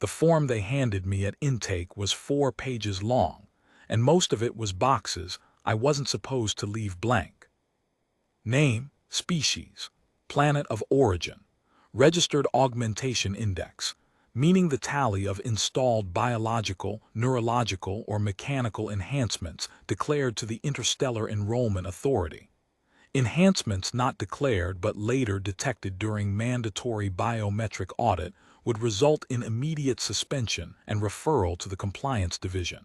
The form they handed me at intake was 4 pages long, and most of it was boxes I wasn't supposed to leave blank. Name, species, planet of origin, registered augmentation index, meaning the tally of installed biological, neurological, or mechanical enhancements declared to the Interstellar Enrollment Authority. Enhancements not declared but later detected during mandatory biometric audit would result in immediate suspension and referral to the Compliance Division.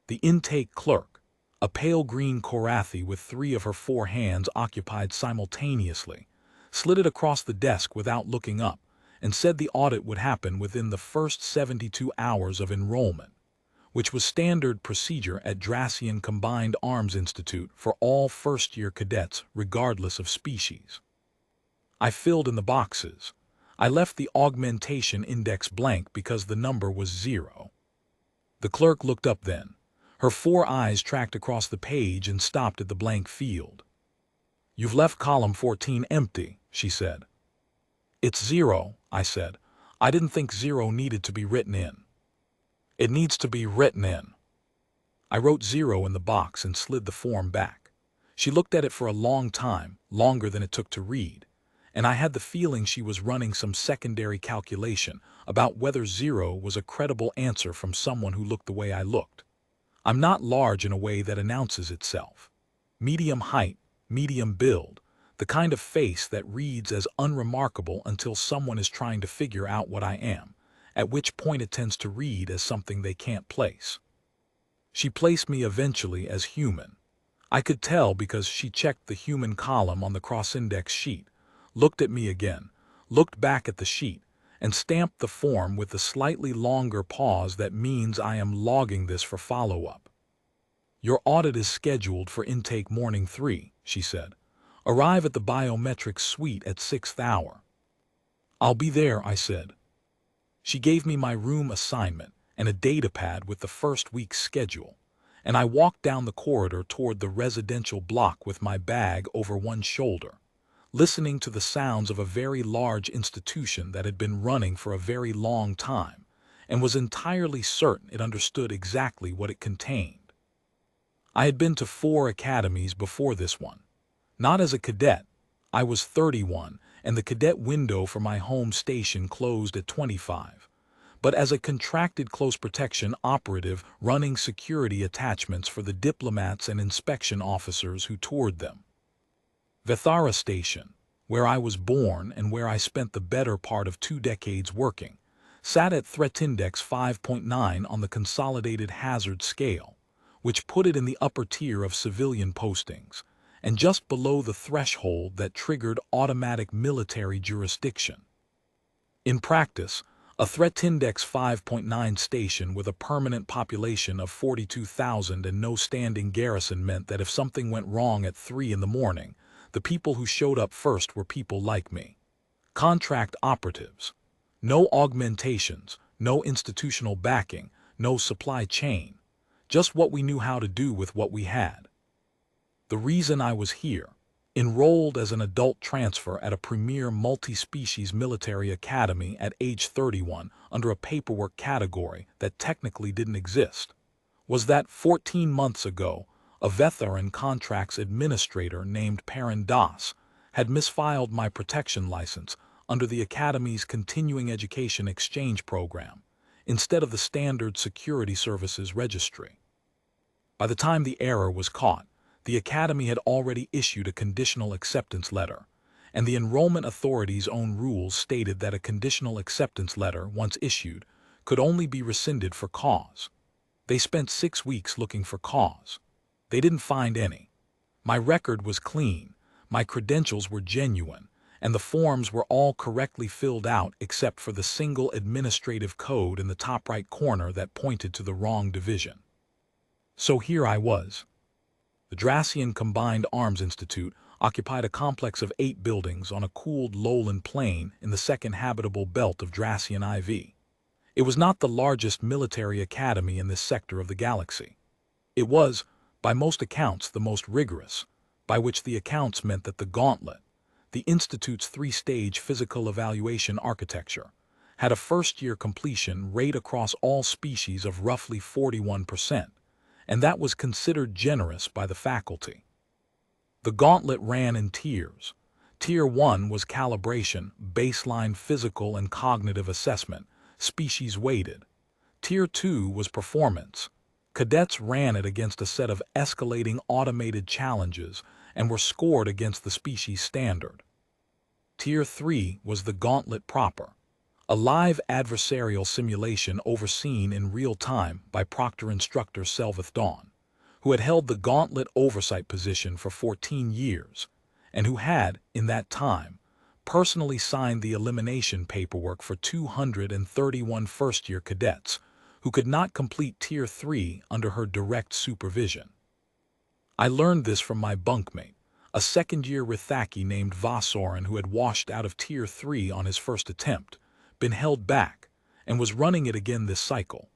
The intake clerk, a pale green Korathi with 3 of her 4 hands occupied simultaneously, slid it across the desk without looking up and said the audit would happen within the first 72 hours of enrollment, which was standard procedure at Dracian Combined Arms Institute for all first-year cadets regardless of species. I filled in the boxes. I left the augmentation index blank because the number was 0. The clerk looked up then. Her 4 eyes tracked across the page and stopped at the blank field. "You've left column 14 empty," she said. "It's 0, I said. "I didn't think 0 needed to be written in." "It needs to be written in." I wrote 0 in the box and slid the form back. She looked at it for a long time, longer than it took to read, and I had the feeling she was running some secondary calculation about whether 0 was a credible answer from someone who looked the way I looked. I'm not large in a way that announces itself. Medium height, medium build, the kind of face that reads as unremarkable until someone is trying to figure out what I am, at which point it tends to read as something they can't place. She placed me eventually as human. I could tell because she checked the human column on the cross-index sheet, looked at me again, looked back at the sheet, and stamped the form with the slightly longer pause that means I am logging this for follow-up. "Your audit is scheduled for intake morning 3, she said. "Arrive at the biometrics suite at 6th hour." "I'll be there," I said. She gave me my room assignment and a data pad with the first week's schedule, and I walked down the corridor toward the residential block with my bag over one shoulder, listening to the sounds of a very large institution that had been running for a very long time and was entirely certain it understood exactly what it contained. I had been to 4 academies before this one. Not as a cadet. I was 31, and the cadet window for my home station closed at 25, but as a contracted close protection operative running security attachments for the diplomats and inspection officers who toured them. Vethara Station, where I was born and where I spent the better part of 2 decades working, sat at threat index 5.9 on the Consolidated Hazard Scale, which put it in the upper tier of civilian postings, and just below the threshold that triggered automatic military jurisdiction. In practice, a threat index 5.9 station with a permanent population of 42,000 and no standing garrison meant that if something went wrong at 3 in the morning, the people who showed up first were people like me. Contract operatives. No augmentations, no institutional backing, no supply chain. Just what we knew how to do with what we had. The reason I was here, enrolled as an adult transfer at a premier multi-species military academy at age 31 under a paperwork category that technically didn't exist, was that 14 months ago, a veteran contracts administrator named Paran Das had misfiled my protection license under the Academy's Continuing Education Exchange Program instead of the Standard Security Services Registry. By the time the error was caught, the Academy had already issued a conditional acceptance letter, and the Enrollment Authority's own rules stated that a conditional acceptance letter, once issued, could only be rescinded for cause. They spent 6 weeks looking for cause. They didn't find any. My record was clean, my credentials were genuine, and the forms were all correctly filled out except for the single administrative code in the top right corner that pointed to the wrong division. So here I was. The Dracian Combined Arms Institute occupied a complex of 8 buildings on a cooled lowland plain in the second habitable belt of Dracian IV. It was not the largest military academy in this sector of the galaxy. It was, by most accounts, the most rigorous, by which the accounts meant that the Gauntlet, the Institute's 3-stage physical evaluation architecture, had a first-year completion rate across all species of roughly 41%, and that was considered generous by the faculty. The gauntlet ran in tiers. Tier 1 was calibration, baseline physical and cognitive assessment, species weighted. Tier 2 was performance. Cadets ran it against a set of escalating automated challenges and were scored against the species standard. Tier 3 was the gauntlet proper, a live adversarial simulation overseen in real time by Proctor instructor Selveth Dawn, who had held the gauntlet oversight position for 14 years, and who had, in that time, personally signed the elimination paperwork for 231 first-year cadets who could not complete Tier 3 under her direct supervision. I learned this from my bunkmate, a second-year Rithaki named Vassoren who had washed out of Tier 3 on his first attempt, been held back, and was running it again this cycle.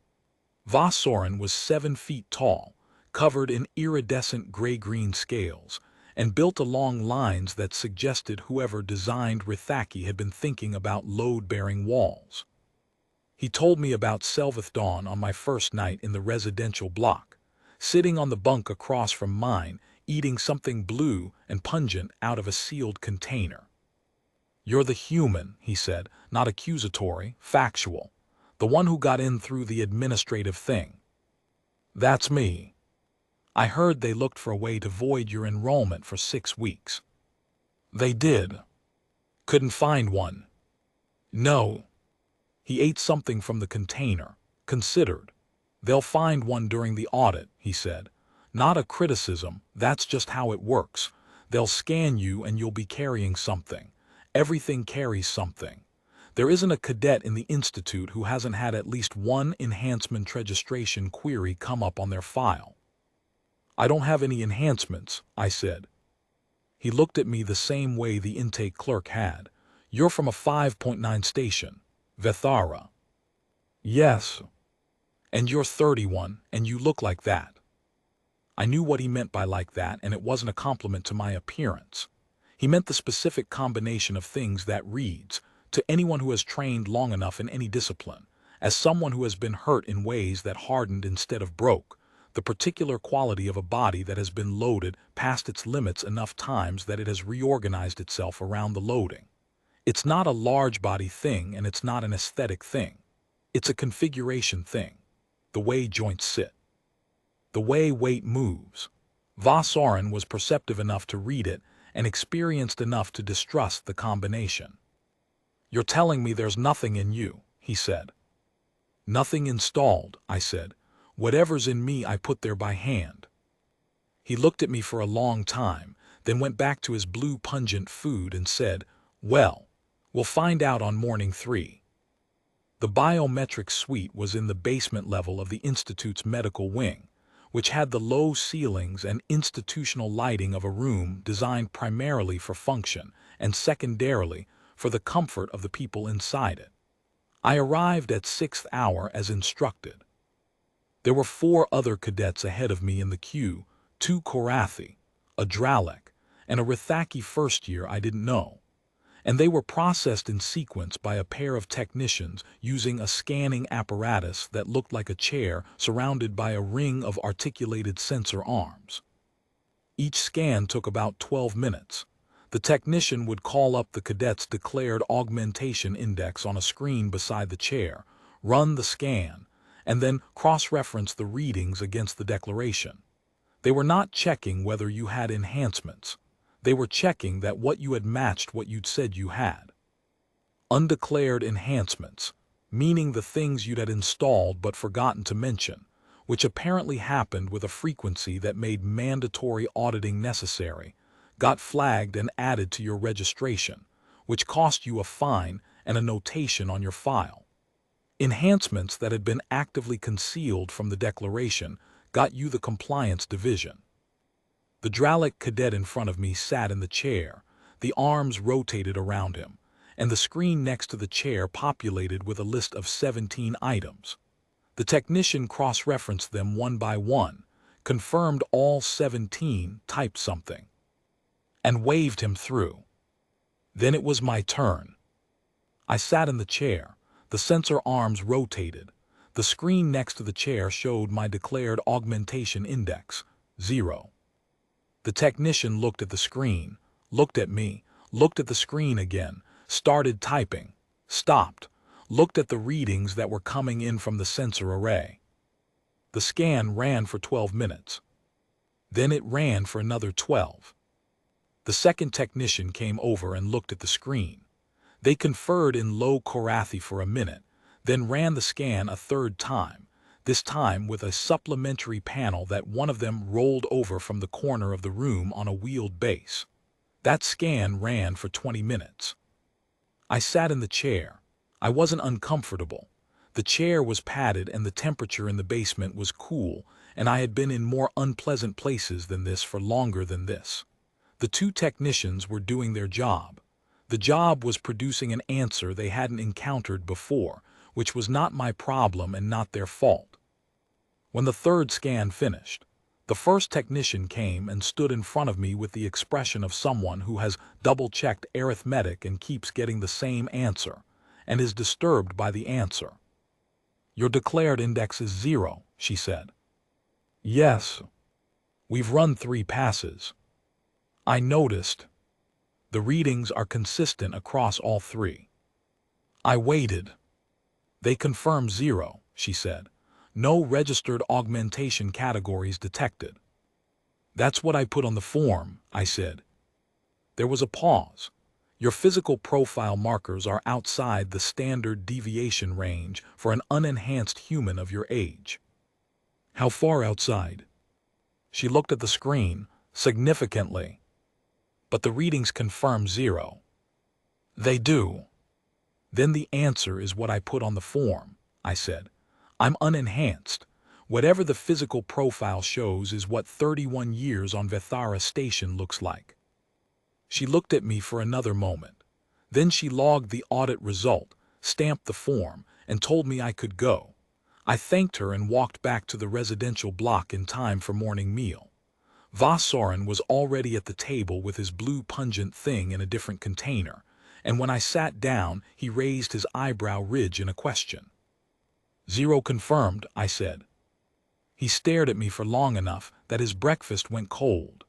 Vassoren was 7 feet tall, covered in iridescent gray-green scales, and built along lines that suggested whoever designed Rithaki had been thinking about load-bearing walls. He told me about Selveth Dawn on my first night in the residential block, sitting on the bunk across from mine, eating something blue and pungent out of a sealed container. "You're the human," he said, "not accusatory, factual. The one who got in through the administrative thing." "That's me." "I heard they looked for a way to void your enrollment for 6 weeks." "They did." "Couldn't find one." "No." He ate something from the container, considered. "They'll find one during the audit," he said. "Not a criticism, that's just how it works. They'll scan you and you'll be carrying something. Everything carries something. There isn't a cadet in the Institute who hasn't had at least one enhancement registration query come up on their file." "I don't have any enhancements," I said. He looked at me the same way the intake clerk had. "You're from a 5.9 station, Vethara." "Yes." "And you're 31, and you look like that." I knew what he meant by like that, and it wasn't a compliment to my appearance. He meant the specific combination of things that reads, to anyone who has trained long enough in any discipline, as someone who has been hurt in ways that hardened instead of broke, the particular quality of a body that has been loaded past its limits enough times that it has reorganized itself around the loading. It's not a large body thing, and it's not an aesthetic thing. It's a configuration thing. The way joints sit. The way weight moves. Vassoren was perceptive enough to read it and experienced enough to distrust the combination. "You're telling me there's nothing in you," he said. "Nothing installed," I said. "Whatever's in me I put there by hand." He looked at me for a long time, then went back to his blue pungent food and said, "Well, we'll find out on morning 3. The biometric suite was in the basement level of the Institute's medical wing, which had the low ceilings and institutional lighting of a room designed primarily for function and secondarily for the comfort of the people inside it. I arrived at 6th hour as instructed. There were 4 other cadets ahead of me in the queue, 2 Korathi, a Dralek, and a Rithaki first year I didn't know, and they were processed in sequence by a pair of technicians using a scanning apparatus that looked like a chair surrounded by a ring of articulated sensor arms. Each scan took about 12 minutes. The technician would call up the cadet's declared augmentation index on a screen beside the chair, run the scan, and then cross-reference the readings against the declaration. They were not checking whether you had enhancements. They were checking that what you had matched what you'd said you had. Undeclared enhancements, meaning the things you'd had installed but forgotten to mention, which apparently happened with a frequency that made mandatory auditing necessary, got flagged and added to your registration, which cost you a fine and a notation on your file. Enhancements that had been actively concealed from the declaration got you the compliance division. The Dralek cadet in front of me sat in the chair, the arms rotated around him, and the screen next to the chair populated with a list of 17 items. The technician cross-referenced them one by one, confirmed all 17, typed something, and waved him through. Then it was my turn. I sat in the chair, The sensor arms rotated. The screen next to the chair showed my declared augmentation index, 0. The technician looked at the screen, looked at me, looked at the screen again, started typing, stopped, looked at the readings that were coming in from the sensor array. The scan ran for 12 minutes. Then it ran for another 12. The second technician came over and looked at the screen. They conferred in low Korathi for a minute, then ran the scan a third time, this time with a supplementary panel that one of them rolled over from the corner of the room on a wheeled base. That scan ran for 20 minutes. I sat in the chair. I wasn't uncomfortable. The chair was padded and the temperature in the basement was cool, and I had been in more unpleasant places than this for longer than this. The two technicians were doing their job. The job was producing an answer they hadn't encountered before, which was not my problem and not their fault. When the third scan finished, the first technician came and stood in front of me with the expression of someone who has double-checked arithmetic and keeps getting the same answer, and is disturbed by the answer. "Your declared index is 0, she said. "Yes. We've run 3 passes. I noticed. The readings are consistent across all 3. I waited. They confirmed 0, she said. No registered augmentation categories detected. That's what I put on the form, I said. There was a pause. Your physical profile markers are outside the standard deviation range for an unenhanced human of your age. How far outside? She looked at the screen, significantly. But the readings confirm 0. They do. Then the answer is what I put on the form, I said. I'm unenhanced. Whatever the physical profile shows is what 31 years on Vethara Station looks like. She looked at me for another moment. Then she logged the audit result, stamped the form, and told me I could go. I thanked her and walked back to the residential block in time for morning meal. Vasoran was already at the table with his blue pungent thing in a different container, and when I sat down, he raised his eyebrow ridge in a question. 0 confirmed, I said. He stared at me for long enough that his breakfast went cold.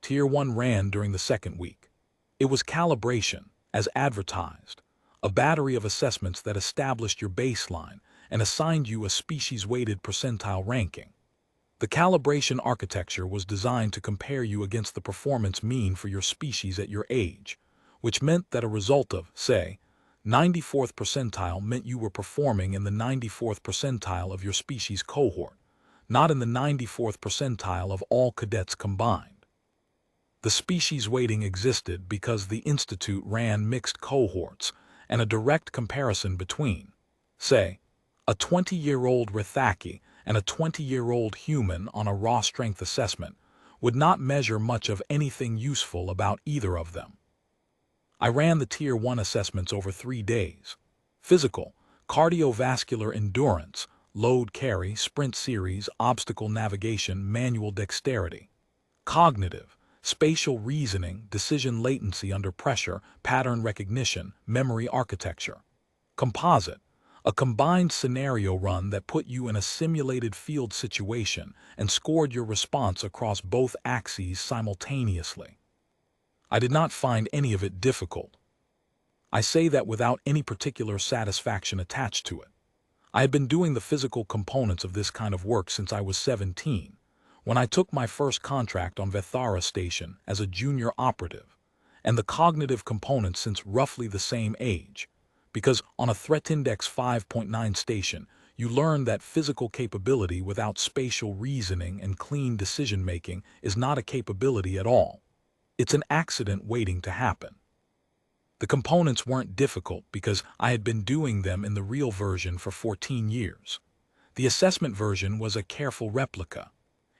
Tier 1 ran during the second week. It was calibration, as advertised, a battery of assessments that established your baseline and assigned you a species-weighted percentile ranking. The calibration architecture was designed to compare you against the performance mean for your species at your age, which meant that a result of, say, 94th percentile meant you were performing in the 94th percentile of your species cohort, not in the 94th percentile of all cadets combined. The species weighting existed because the Institute ran mixed cohorts, and a direct comparison between, say, a 20-year-old Rithaki and a 20-year-old human on a raw strength assessment would not measure much of anything useful about either of them. I ran the Tier 1 assessments over 3 days. Physical, cardiovascular endurance, load carry, sprint series, obstacle navigation, manual dexterity. Cognitive, spatial reasoning, decision latency under pressure, pattern recognition, memory architecture. Composite, a combined scenario run that put you in a simulated field situation and scored your response across both axes simultaneously. I did not find any of it difficult. I say that without any particular satisfaction attached to it. I had been doing the physical components of this kind of work since I was 17, when I took my first contract on Vethara Station as a junior operative, and the cognitive components since roughly the same age, because on a Threat Index 5.9 station, you learn that physical capability without spatial reasoning and clean decision-making is not a capability at all. It's an accident waiting to happen. The components weren't difficult because I had been doing them in the real version for 14 years. The assessment version was a careful replica.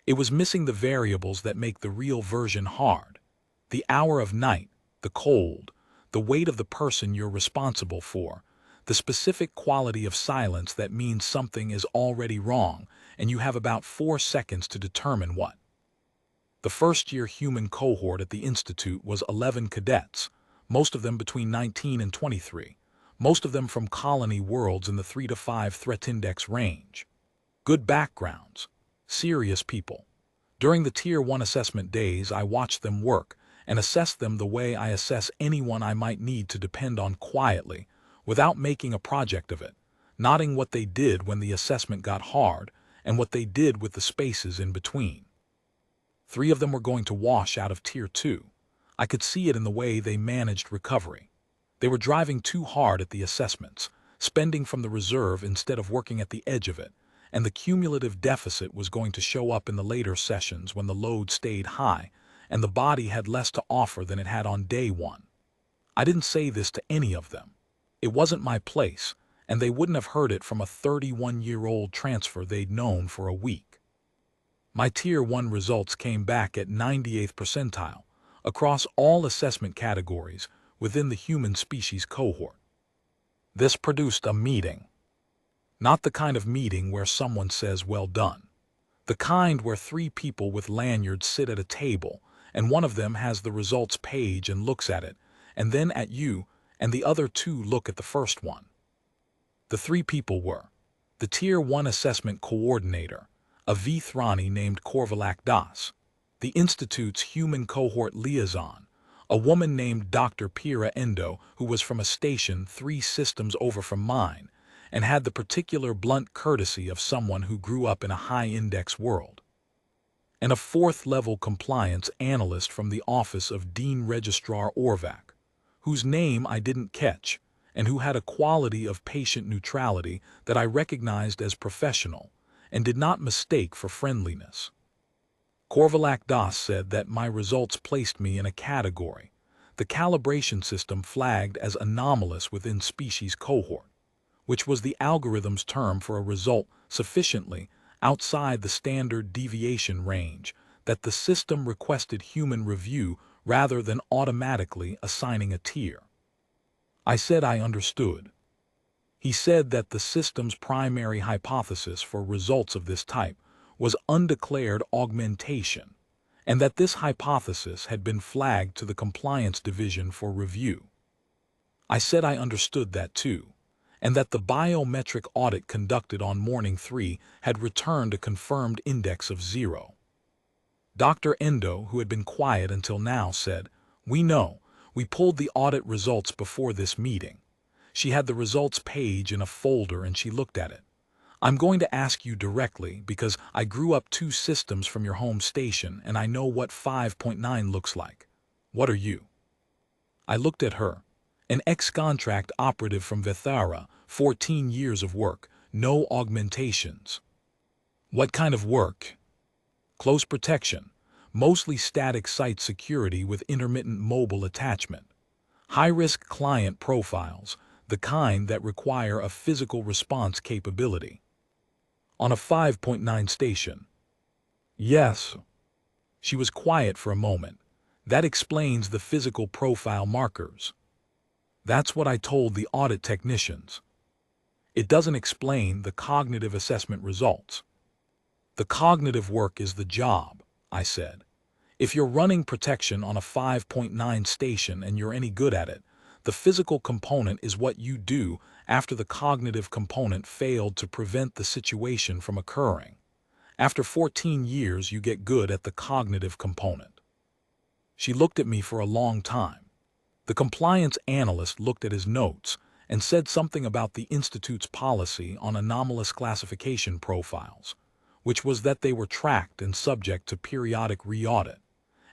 It was missing the variables that make the real version hard. The hour of night, the cold, the weight of the person you're responsible for, the specific quality of silence that means something is already wrong and you have about 4 seconds to determine what. The first-year human cohort at the Institute was 11 cadets, most of them between 19 and 23, most of them from colony worlds in the 3 to 5 threat index range. Good backgrounds, serious people. During the Tier 1 assessment days, I watched them work and assessed them the way I assess anyone I might need to depend on quietly, without making a project of it, noting what they did when the assessment got hard and what they did with the spaces in between. 3 of them were going to wash out of Tier 2. I could see it in the way they managed recovery. They were driving too hard at the assessments, spending from the reserve instead of working at the edge of it, and the cumulative deficit was going to show up in the later sessions when the load stayed high and the body had less to offer than it had on day 1. I didn't say this to any of them. It wasn't my place, and they wouldn't have heard it from a 31-year-old transfer they'd known for a week. My Tier 1 results came back at 98th percentile across all assessment categories within the human species cohort. This produced a meeting. Not the kind of meeting where someone says, "Well done." The kind where 3 people with lanyards sit at a table and one of them has the results page and looks at it, and then at you, and the other 2 look at the first one. The 3 people were the Tier 1 assessment coordinator, a Vithrani named Korvalak Das, the Institute's human cohort liaison, a woman named Dr. Pira Endo, who was from a station 3 systems over from mine, and had the particular blunt courtesy of someone who grew up in a high-index world, and a 4th-level compliance analyst from the office of Dean Registrar Orvac, whose name I didn't catch, and who had a quality of patient neutrality that I recognized as professional and did not mistake for friendliness. Korvalak Das said that my results placed me in a category, the calibration system flagged as anomalous within species cohort, which was the algorithm's term for a result sufficiently outside the standard deviation range that the system requested human review rather than automatically assigning a tier. I said I understood. He said that the system's primary hypothesis for results of this type was undeclared augmentation, and that this hypothesis had been flagged to the compliance division for review. I said I understood that too, and that the biometric audit conducted on morning 3 had returned a confirmed index of 0. Dr. Endo, who had been quiet until now, said, "We know. We pulled the audit results before this meeting." She had the results page in a folder and she looked at it. "I'm going to ask you directly because I grew up 2 systems from your home station and I know what 5.9 looks like. What are you?" I looked at her. An ex-contract operative from Vithara, 14 years of work, no augmentations. "What kind of work?" "Close protection, mostly static site security with intermittent mobile attachment. High-risk client profiles, the kind that require a physical response capability." "On a 5.9 station." "Yes." She was quiet for a moment. "That explains the physical profile markers." "That's what I told the audit technicians." "It doesn't explain the cognitive assessment results." "The cognitive work is the job," I said. "If you're running protection on a 5.9 station and you're any good at it, the physical component is what you do after the cognitive component failed to prevent the situation from occurring. After 14 years, you get good at the cognitive component." She looked at me for a long time. The compliance analyst looked at his notes and said something about the Institute's policy on anomalous classification profiles, which was that they were tracked and subject to periodic re-audit,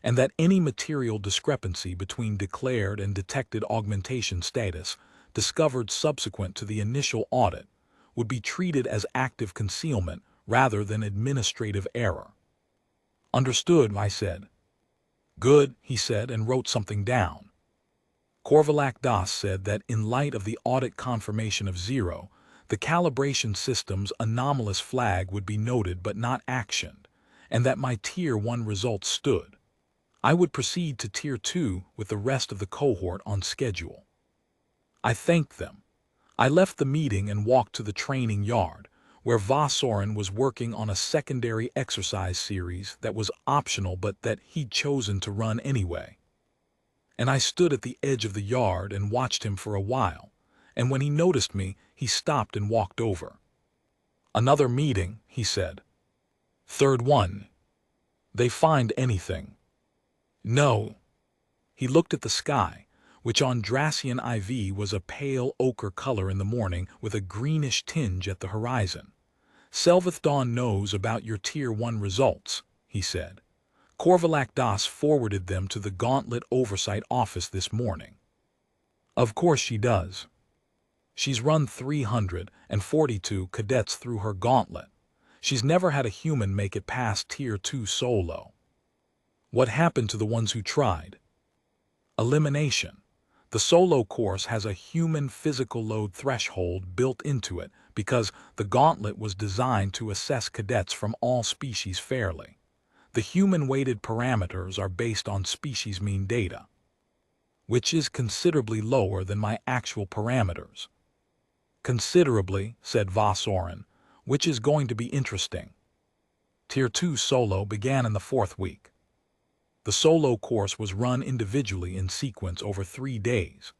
and that any material discrepancy between declared and detected augmentation status discovered subsequent to the initial audit would be treated as active concealment rather than administrative error. "Understood," I said. "Good," he said and wrote something down. Korvalak Das said that in light of the audit confirmation of 0, the calibration system's anomalous flag would be noted but not actioned, and that my Tier 1 results stood. I would proceed to Tier 2 with the rest of the cohort on schedule. I thanked them. I left the meeting and walked to the training yard, where Vasorin was working on a secondary exercise series that was optional but that he'd chosen to run anyway. And I stood at the edge of the yard and watched him for a while, and when he noticed me, he stopped and walked over. "Another meeting," he said. "Third one. They find anything?" "No." He looked at the sky, which on Dracian IV was a pale ochre color in the morning with a greenish tinge at the horizon. "Selvathdawn knows about your Tier 1 results," he said. "Korvalak Das forwarded them to the Gauntlet Oversight Office this morning." "Of course she does. She's run 342 cadets through her gauntlet. She's never had a human make it past Tier 2 solo." "What happened to the ones who tried?" "Elimination. The solo course has a human physical load threshold built into it because the gauntlet was designed to assess cadets from all species fairly. The human-weighted parameters are based on species mean data, which is considerably lower than my actual parameters." "Considerably," said Vosorin, "which is going to be interesting." Tier 2 solo began in the 4th week. The solo course was run individually in sequence over 3 days.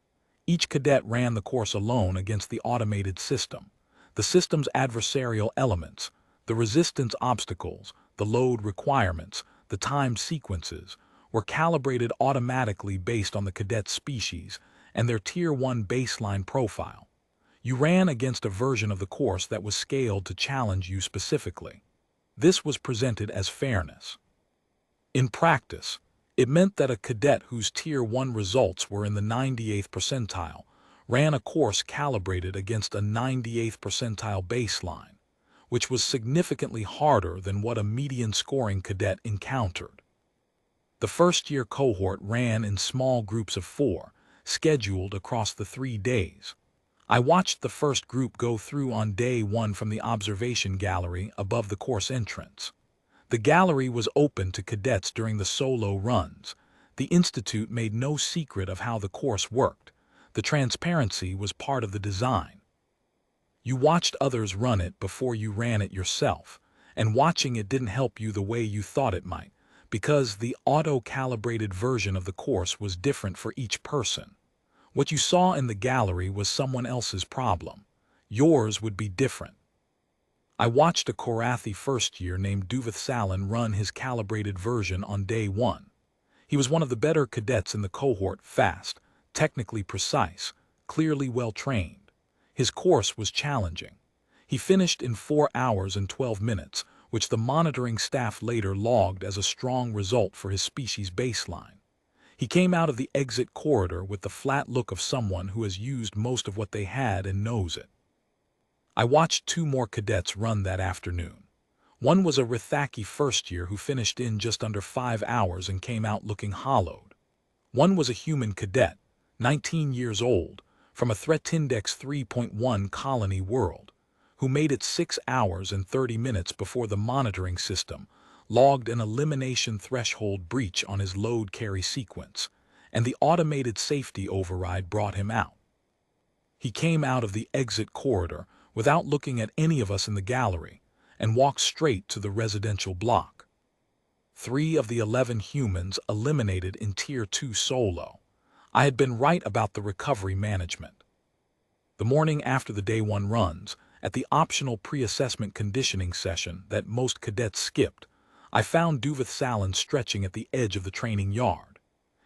Each cadet ran the course alone against the automated system. The system's adversarial elements, the resistance obstacles, the load requirements, the time sequences, were calibrated automatically based on the cadet's species and their Tier 1 baseline profile. You ran against a version of the course that was scaled to challenge you specifically. This was presented as fairness. In practice, it meant that a cadet whose Tier 1 results were in the 98th percentile ran a course calibrated against a 98th percentile baseline, which was significantly harder than what a median scoring cadet encountered. The first-year cohort ran in small groups of 4, scheduled across the 3 days. I watched the first group go through on day 1 from the observation gallery above the course entrance. The gallery was open to cadets during the solo runs. The Institute made no secret of how the course worked. The transparency was part of the design. You watched others run it before you ran it yourself, and watching it didn't help you the way you thought it might, because the auto-calibrated version of the course was different for each person. What you saw in the gallery was someone else's problem. Yours would be different. I watched a Korathi first year named Duvath Salin run his calibrated version on day 1. He was one of the better cadets in the cohort, fast, technically precise, clearly well-trained. His course was challenging. He finished in 4 hours and 12 minutes, which the monitoring staff later logged as a strong result for his species baseline. He came out of the exit corridor with the flat look of someone who has used most of what they had and knows it. I watched 2 more cadets run that afternoon. One was a Rithaki first year who finished in just under 5 hours and came out looking hollowed. One was a human cadet, 19 years old, from a Threat Index 3.1 colony world, who made it 6 hours and 30 minutes before the monitoring system logged an elimination threshold breach on his load carry sequence, and the automated safety override brought him out. He came out of the exit corridor without looking at any of us in the gallery and walked straight to the residential block. 3 of the 11 humans eliminated in Tier 2 solo. I had been right about the recovery management. The morning after the day 1 runs, at the optional pre-assessment conditioning session that most cadets skipped, I found Duvath Salin stretching at the edge of the training yard.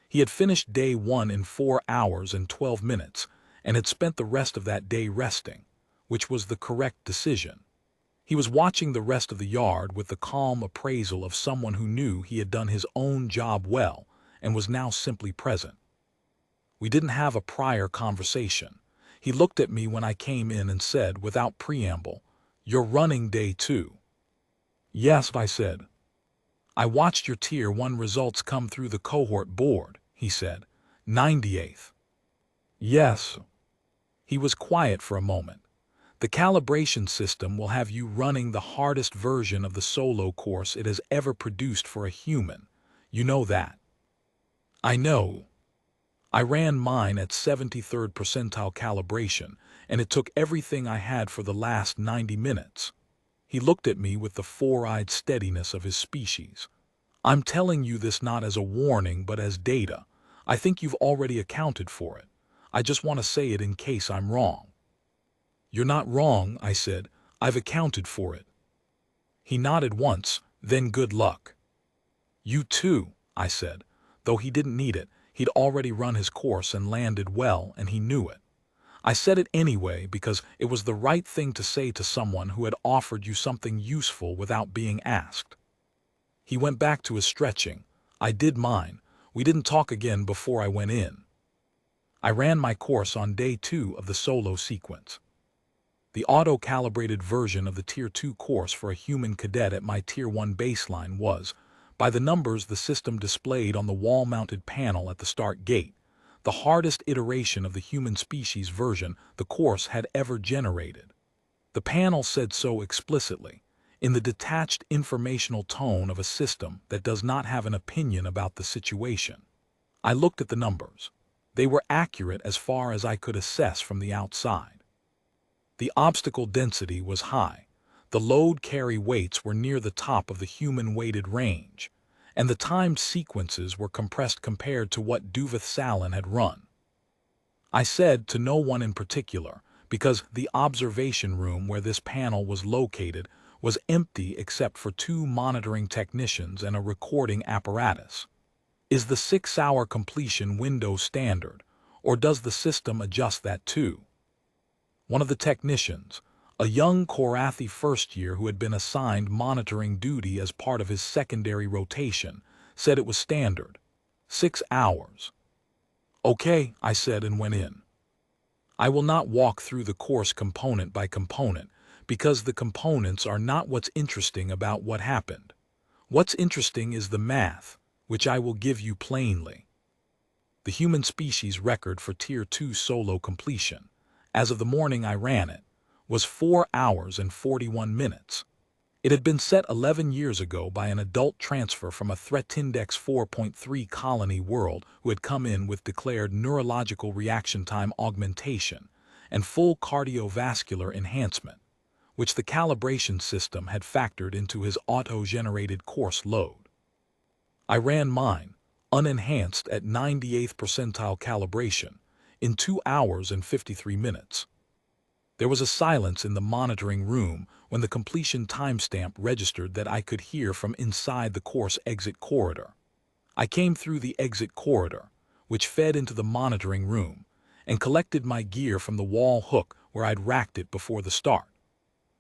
He had finished day 1 in 4 hours and 12 minutes and had spent the rest of that day resting, which was the correct decision. He was watching the rest of the yard with the calm appraisal of someone who knew he had done his own job well and was now simply present. We didn't have a prior conversation. He looked at me when I came in and said, without preamble, "You're running day 2. "Yes," I said. "I watched your Tier 1 results come through the cohort board," he said. 98th. "Yes." He was quiet for a moment. "The calibration system will have you running the hardest version of the solo course it has ever produced for a human. You know that." "I know. I ran mine at 73rd percentile calibration, and it took everything I had for the last 90 minutes. He looked at me with the 4-eyed steadiness of his species. "I'm telling you this not as a warning but as data. I think you've already accounted for it. I just want to say it in case I'm wrong." "You're not wrong," I said. "I've accounted for it." He nodded once, then good luck. "You too," I said. Though he didn't need it, he'd already run his course and landed well, and he knew it. I said it anyway because it was the right thing to say to someone who had offered you something useful without being asked. He went back to his stretching. I did mine. We didn't talk again before I went in. I ran my course on day 2 of the solo sequence. The auto-calibrated version of the Tier 2 course for a human cadet at my Tier 1 baseline was, by the numbers the system displayed on the wall-mounted panel at the start gate, the hardest iteration of the human species version the course had ever generated. The panel said so explicitly, in the detached informational tone of a system that does not have an opinion about the situation. I looked at the numbers. They were accurate as far as I could assess from the outside. The obstacle density was high, the load carry weights were near the top of the human-weighted range, and the timed sequences were compressed compared to what Duveth Salin had run. I said to no one in particular, because the observation room where this panel was located was empty except for 2 monitoring technicians and a recording apparatus. Is the 6-hour completion window standard, or does the system adjust that too? One of the technicians, a young Korathi first year who had been assigned monitoring duty as part of his secondary rotation, said it was standard. 6 hours. "Okay," I said and went in. I will not walk through the course component by component, because the components are not what's interesting about what happened. What's interesting is the math, which I will give you plainly. The human species record for Tier 2 solo completion, as of the morning I ran it, was 4 hours and 41 minutes. It had been set 11 years ago by an adult transfer from a Threat Index 4.3 colony world who had come in with declared neurological reaction time augmentation and full cardiovascular enhancement, which the calibration system had factored into his auto-generated course load. I ran mine, unenhanced at 98th percentile calibration, in 2 hours and 53 minutes. There was a silence in the monitoring room when the completion timestamp registered that I could hear from inside the course exit corridor. I came through the exit corridor, which fed into the monitoring room, and collected my gear from the wall hook where I'd racked it before the start.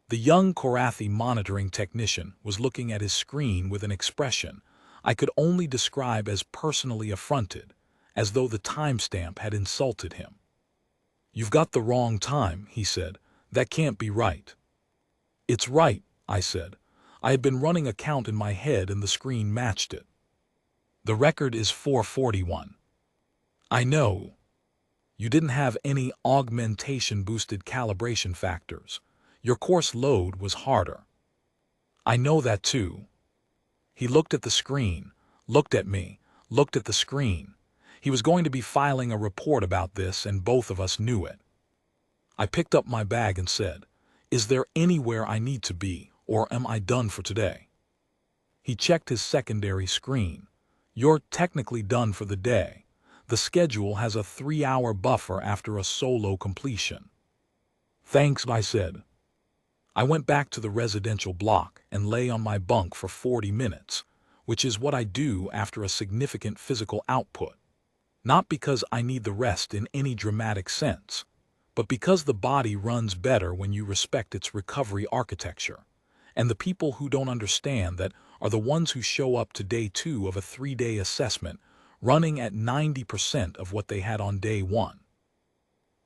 The young Korathi monitoring technician was looking at his screen with an expression I could only describe as personally affronted, as though the timestamp had insulted him. "You've got the wrong time," he said. "That can't be right." "It's right," I said. I had been running a count in my head and the screen matched it. "The record is 441. "I know. You didn't have any augmentation-boosted calibration factors. Your course load was harder." "I know that too." He looked at the screen, looked at me, looked at the screen. He was going to be filing a report about this, and both of us knew it. I picked up my bag and said, "Is there anywhere I need to be, or am I done for today?" He checked his secondary screen. "You're technically done for the day. The schedule has a 3-hour buffer after a solo completion." "Thanks," I said. I went back to the residential block and lay on my bunk for 40 minutes, which is what I do after a significant physical output. Not because I need the rest in any dramatic sense, but because the body runs better when you respect its recovery architecture, and the people who don't understand that are the ones who show up to day 2 of a 3-day assessment running at 90% of what they had on day 1.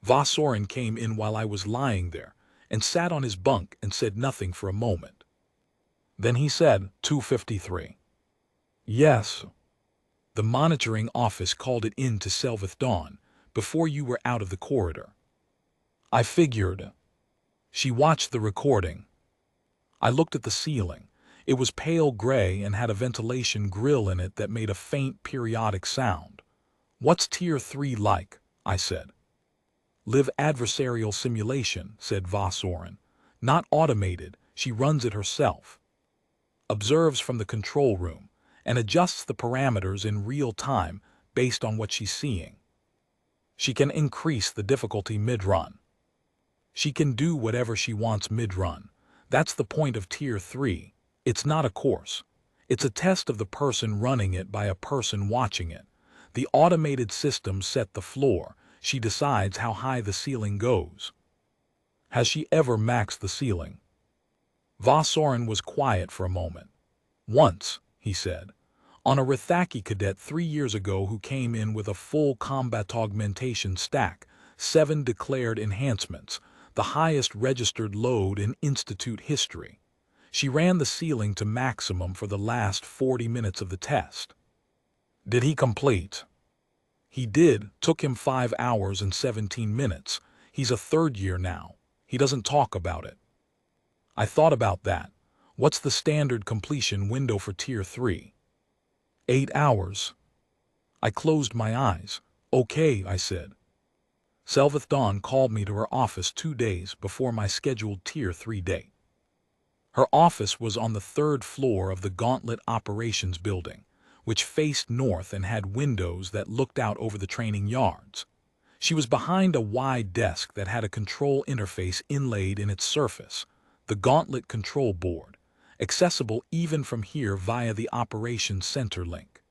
Vasorin came in while I was lying there and sat on his bunk and said nothing for a moment. Then he said, 253. "Yes. The monitoring office called it in to Selveth Dawn before you were out of the corridor." I figured. She watched the recording. I looked at the ceiling. It was pale gray and had a ventilation grill in it that made a faint periodic sound. "What's Tier 3 like?" I said. "Live adversarial simulation," said Vasorin. "Not automated, she runs it herself. Observes from the control room and adjusts the parameters in real time based on what she's seeing. She can increase the difficulty mid-run. She can do whatever she wants mid-run. That's the point of Tier 3. It's not a course. It's a test of the person running it by a person watching it. The automated system set the floor. She decides how high the ceiling goes. Has she ever maxed the ceiling? Vosorin was quiet for a moment. Once, he said, on a Rithaki cadet 3 years ago who came in with a full combat augmentation stack, 7 declared enhancements, the highest registered load in Institute history. She ran the ceiling to maximum for the last 40 minutes of the test. Did he complete? He did. Took him 5 hours and 17 minutes. He's a 3rd year now. He doesn't talk about it. I thought about that. What's the standard completion window for Tier 3? 8 hours. I closed my eyes. Okay, I said. Selveth Dawn called me to her office 2 days before my scheduled Tier 3 date. Her office was on the 3rd floor of the Gauntlet Operations Building, which faced north and had windows that looked out over the training yards. She was behind a wide desk that had a control interface inlaid in its surface, the Gauntlet Control Board, accessible even from here via the Operations Center link.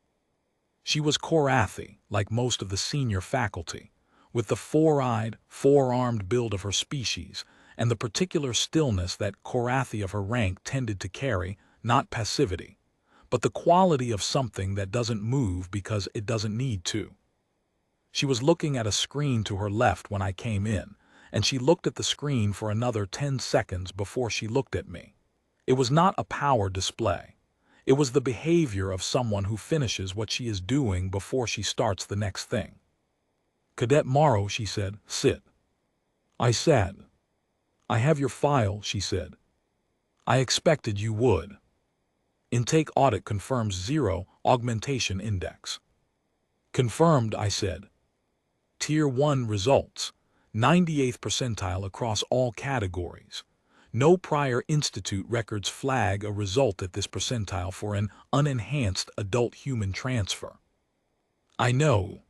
She was Korathi, like most of the senior faculty, with the four-eyed, four-armed build of her species, and the particular stillness that Korathi of her rank tended to carry, not passivity, but the quality of something that doesn't move because it doesn't need to. She was looking at a screen to her left when I came in, and she looked at the screen for another 10 seconds before she looked at me. It was not a power display. It was the behavior of someone who finishes what she is doing before she starts the next thing. Cadet Morrow, she said, sit. I sat. I have your file, she said. I expected you would. Intake audit confirms 0 augmentation index. Confirmed, I said. Tier 1 results, 98th percentile across all categories. No prior institute records flag a result at this percentile for an unenhanced adult human transfer. I know.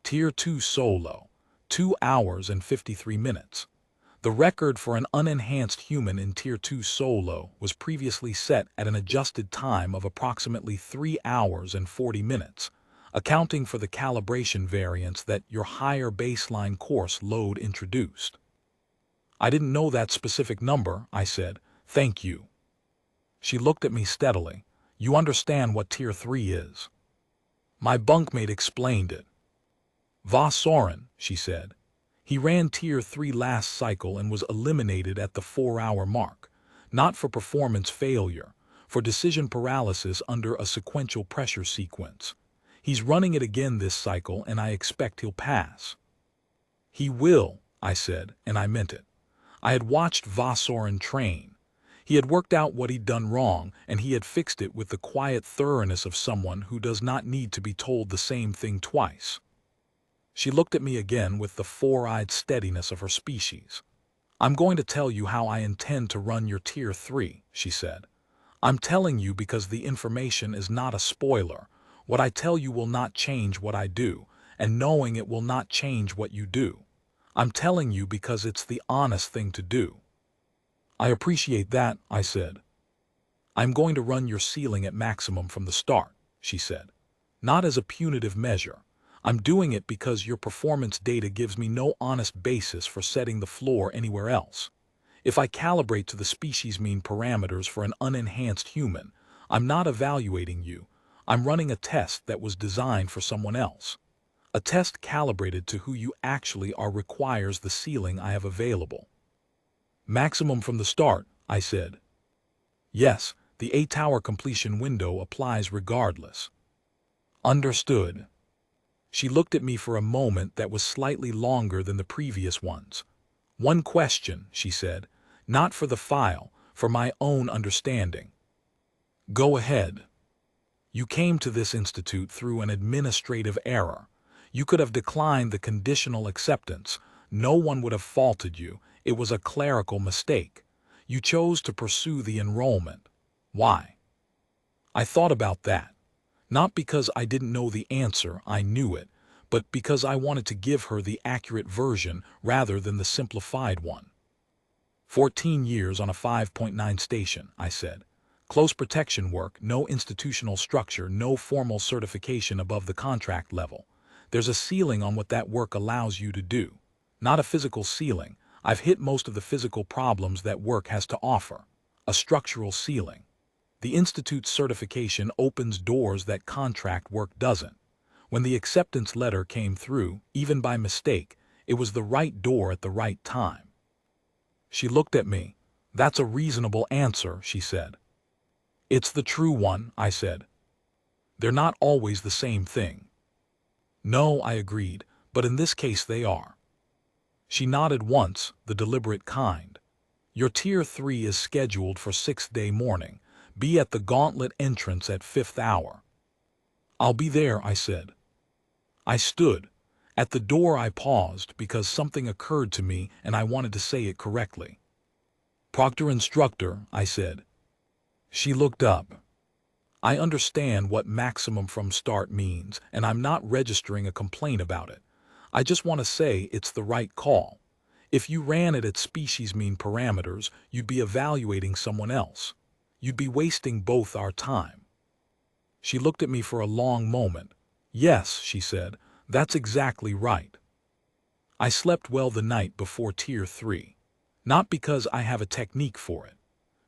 Tier 2 solo, 2 hours and 53 minutes. The record for an unenhanced human in Tier 2 solo was previously set at an adjusted time of approximately 3 hours and 40 minutes, accounting for the calibration variance that your higher baseline course load introduced. I didn't know that specific number, I said. Thank you. She looked at me steadily. You understand what Tier 3 is. My bunkmate explained it. Vosorin, she said. He ran Tier 3 last cycle and was eliminated at the 4-hour mark, not for performance failure, for decision paralysis under a sequential pressure sequence. He's running it again this cycle and I expect he'll pass. He will, I said, and I meant it. I had watched Vosorin train. He had worked out what he'd done wrong and he had fixed it with the quiet thoroughness of someone who does not need to be told the same thing twice. She looked at me again with the four-eyed steadiness of her species. I'm going to tell you how I intend to run your Tier 3, she said. I'm telling you because the information is not a spoiler. What I tell you will not change what I do, and knowing it will not change what you do. I'm telling you because it's the honest thing to do. I appreciate that, I said. I'm going to run your ceiling at maximum from the start, she said. Not as a punitive measure. I'm doing it because your performance data gives me no honest basis for setting the floor anywhere else. If I calibrate to the species mean parameters for an unenhanced human, I'm not evaluating you. I'm running a test that was designed for someone else. A test calibrated to who you actually are requires the ceiling I have available. Maximum from the start, I said. Yes, the 8-hour completion window applies regardless. Understood. She looked at me for a moment that was slightly longer than the previous ones. One question, she said, not for the file, for my own understanding. Go ahead. You came to this institute through an administrative error. You could have declined the conditional acceptance. No one would have faulted you. It was a clerical mistake. You chose to pursue the enrollment. Why? I thought about that. Not because I didn't know the answer, I knew it, but because I wanted to give her the accurate version rather than the simplified one. 14 years on a 5.9 station, I said. Close protection work, no institutional structure, no formal certification above the contract level. There's a ceiling on what that work allows you to do. Not a physical ceiling. I've hit most of the physical problems that work has to offer. A structural ceiling. The Institute's certification opens doors that contract work doesn't. When the acceptance letter came through, even by mistake, it was the right door at the right time. She looked at me. That's a reasonable answer, she said. It's the true one, I said. They're not always the same thing. No, I agreed, but in this case they are. She nodded once, the deliberate kind. Your Tier 3 is scheduled for 6th day morning. Be at the gauntlet entrance at 5th hour. I'll be there, I said. I stood. At the door I paused because something occurred to me and I wanted to say it correctly. Proctor Instructor, I said. She looked up. I understand what maximum from start means, and I'm not registering a complaint about it. I just want to say it's the right call. If you ran it at species mean parameters, you'd be evaluating someone else. You'd be wasting both our time. She looked at me for a long moment. Yes, she said, that's exactly right. I slept well the night before Tier 3. Not because I have a technique for it.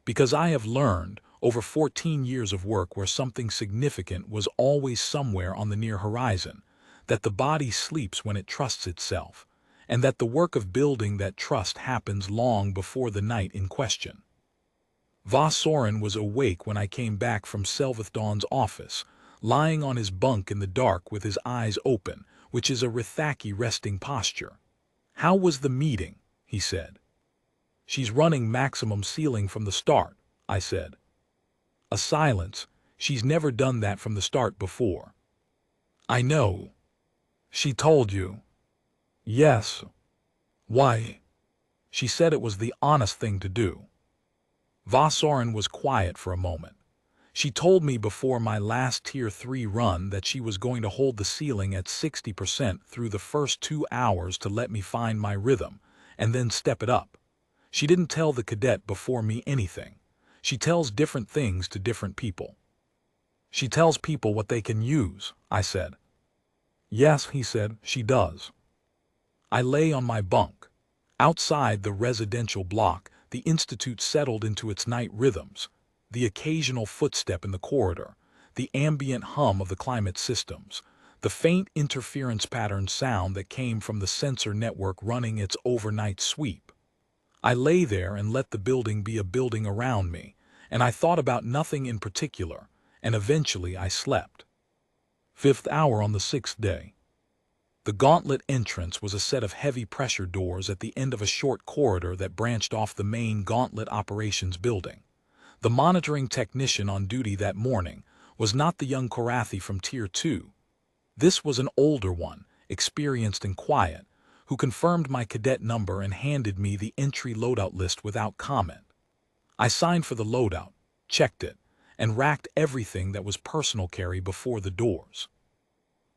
Because I have learned, over 14 years of work where something significant was always somewhere on the near horizon, that the body sleeps when it trusts itself, and that the work of building that trust happens long before the night in question. Va Soren was awake when I came back from Selvathdon's office, lying on his bunk in the dark with his eyes open, which is a Rithaki resting posture. How was the meeting? He said. She's running maximum ceiling from the start, I said. A silence. She's never done that from the start before. I know. She told you. Yes. Why? She said it was the honest thing to do. Va Soren was quiet for a moment. She told me before my last Tier 3 run that she was going to hold the ceiling at 60% through the first 2 hours to let me find my rhythm, and then step it up. She didn't tell the cadet before me anything. She tells different things to different people. She tells people what they can use, I said. Yes, he said, she does. I lay on my bunk. Outside the residential block, the Institute settled into its night rhythms, the occasional footstep in the corridor, the ambient hum of the climate systems, the faint interference pattern sound that came from the sensor network running its overnight sweep. I lay there and let the building be a building around me, and I thought about nothing in particular, and eventually I slept. 5th hour on the 6th day. The gauntlet entrance was a set of heavy pressure doors at the end of a short corridor that branched off the main gauntlet operations building. The monitoring technician on duty that morning was not the young Korathi from Tier 2. This was an older one, experienced and quiet, who confirmed my cadet number and handed me the entry loadout list without comment. I signed for the loadout, checked it, and racked everything that was personal carry before the doors.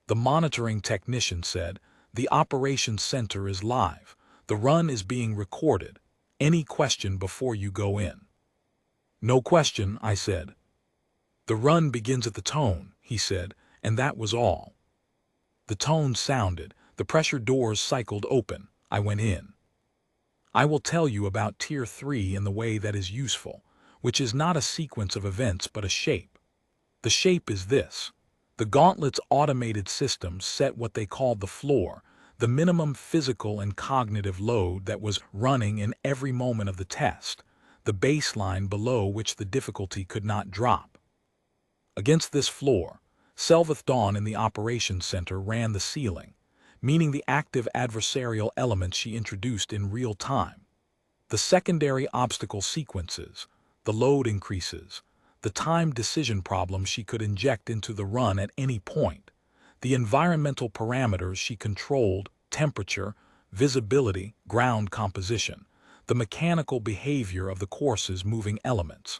The monitoring technician said, "The operations center is live. The run is being recorded. Any question before you go in?" "No question," I said. "The run begins at the tone," he said, and that was all. The tone sounded. The pressure doors cycled open. I went in. I will tell you about Tier 3 in the way that is useful, which is not a sequence of events but a shape. The shape is this. The Gauntlet's automated systems set what they called the floor, the minimum physical and cognitive load that was running in every moment of the test, the baseline below which the difficulty could not drop. Against this floor, Selvathdon in the operations center ran the ceiling, meaning the active adversarial elements she introduced in real time. The secondary obstacle sequences, the load increases, the time decision problems she could inject into the run at any point, the environmental parameters she controlled, temperature, visibility, ground composition, the mechanical behavior of the course's moving elements.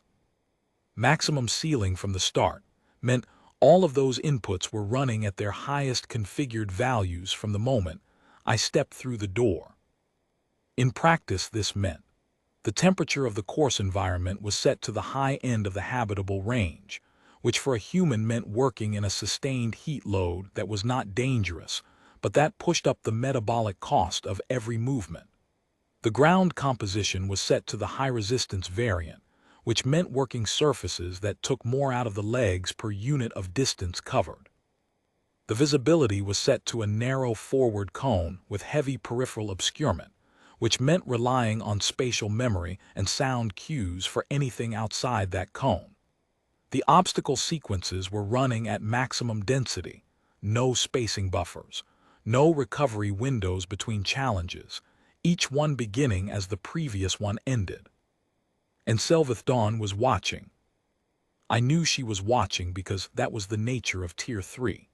Maximum ceiling from the start meant All of those inputs were running at their highest configured values from the moment I stepped through the door. In practice, this meant the temperature of the course environment was set to the high end of the habitable range, which for a human meant working in a sustained heat load that was not dangerous, but that pushed up the metabolic cost of every movement. The ground composition was set to the high-resistance variant, which meant working surfaces that took more out of the legs per unit of distance covered. The visibility was set to a narrow forward cone with heavy peripheral obscurement, which meant relying on spatial memory and sound cues for anything outside that cone. The obstacle sequences were running at maximum density, no spacing buffers, no recovery windows between challenges, each one beginning as the previous one ended. And Selveth Dawn was watching. I knew she was watching because that was the nature of Tier 3.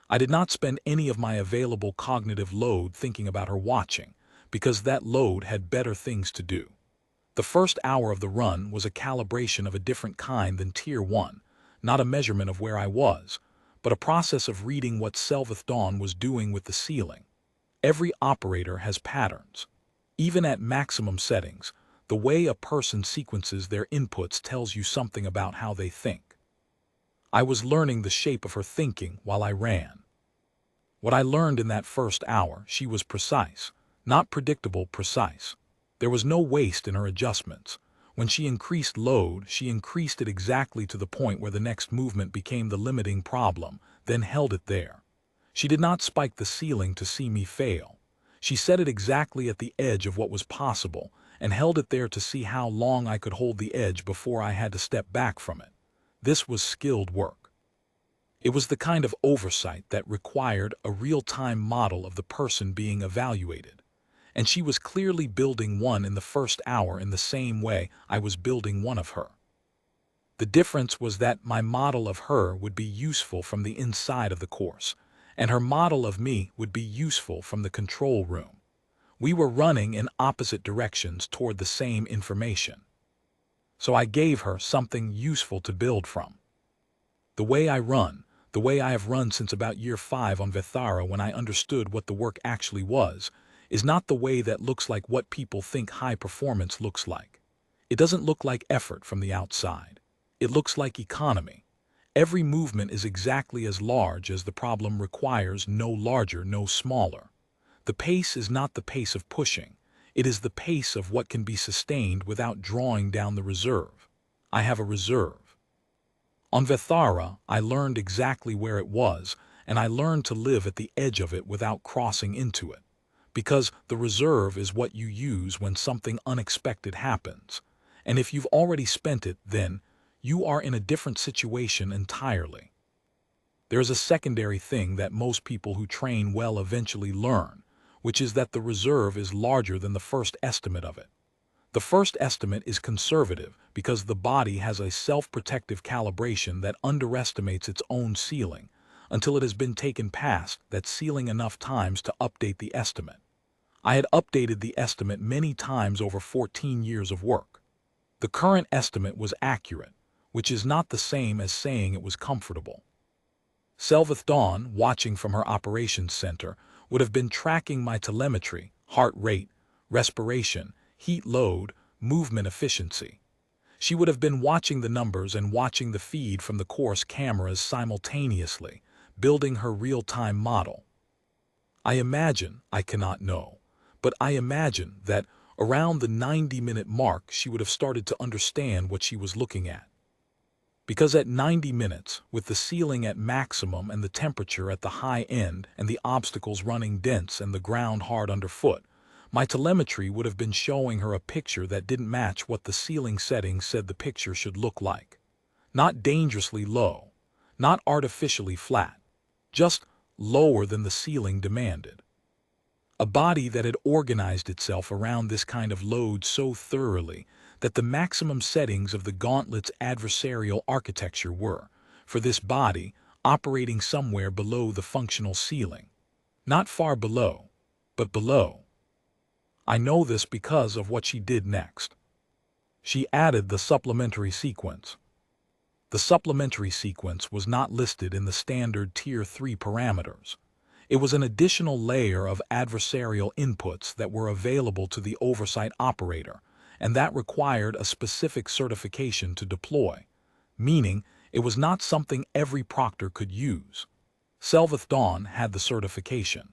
I did not spend any of my available cognitive load thinking about her watching, because that load had better things to do. The first hour of the run was a calibration of a different kind than Tier 1, not a measurement of where I was, but a process of reading what Selveth Dawn was doing with the ceiling. Every operator has patterns. Even at maximum settings, the way a person sequences their inputs tells you something about how they think. I was learning the shape of her thinking while I ran. What I learned in that first hour, she was precise. Not predictable, precise. There was no waste in her adjustments. When she increased load, she increased it exactly to the point where the next movement became the limiting problem, then held it there. She did not spike the ceiling to see me fail. She set it exactly at the edge of what was possible, and held it there to see how long I could hold the edge before I had to step back from it. This was skilled work. It was the kind of oversight that required a real-time model of the person being evaluated. And she was clearly building one in the first hour in the same way I was building one of her. The difference was that my model of her would be useful from the inside of the course, and her model of me would be useful from the control room. We were running in opposite directions toward the same information. So I gave her something useful to build from. The way I run, the way I have run since about year 5 on Vethara when I understood what the work actually was, is not the way that looks like what people think high performance looks like. It doesn't look like effort from the outside. It looks like economy. Every movement is exactly as large as the problem requires, no larger, no smaller. The pace is not the pace of pushing. It is the pace of what can be sustained without drawing down the reserve. I have a reserve. On Vethara, I learned exactly where it was, and I learned to live at the edge of it without crossing into it. Because the reserve is what you use when something unexpected happens. And if you've already spent it, then you are in a different situation entirely. There is a secondary thing that most people who train well eventually learn, which is that the reserve is larger than the first estimate of it. The first estimate is conservative because the body has a self-protective calibration that underestimates its own ceiling until it has been taken past that ceiling enough times to update the estimate. I had updated the estimate many times over 14 years of work. The current estimate was accurate, which is not the same as saying it was comfortable. Selveth Dawn, watching from her operations center, would have been tracking my telemetry, heart rate, respiration, heat load, movement efficiency. She would have been watching the numbers and watching the feed from the course cameras simultaneously, building her real-time model. I imagine, I cannot know, but I imagine that around the 90-minute mark she would have started to understand what she was looking at. Because at 90 minutes, with the ceiling at maximum and the temperature at the high end and the obstacles running dense and the ground hard underfoot, my telemetry would have been showing her a picture that didn't match what the ceiling settings said the picture should look like. Not dangerously low, not artificially flat, just lower than the ceiling demanded. A body that had organized itself around this kind of load so thoroughly that the maximum settings of the gauntlet's adversarial architecture were, for this body, operating somewhere below the functional ceiling. Not far below, but below. I know this because of what she did next. She added the supplementary sequence. The supplementary sequence was not listed in the standard Tier 3 parameters. It was an additional layer of adversarial inputs that were available to the oversight operator, and that required a specific certification to deploy, meaning it was not something every proctor could use. Selveth Dawn had the certification.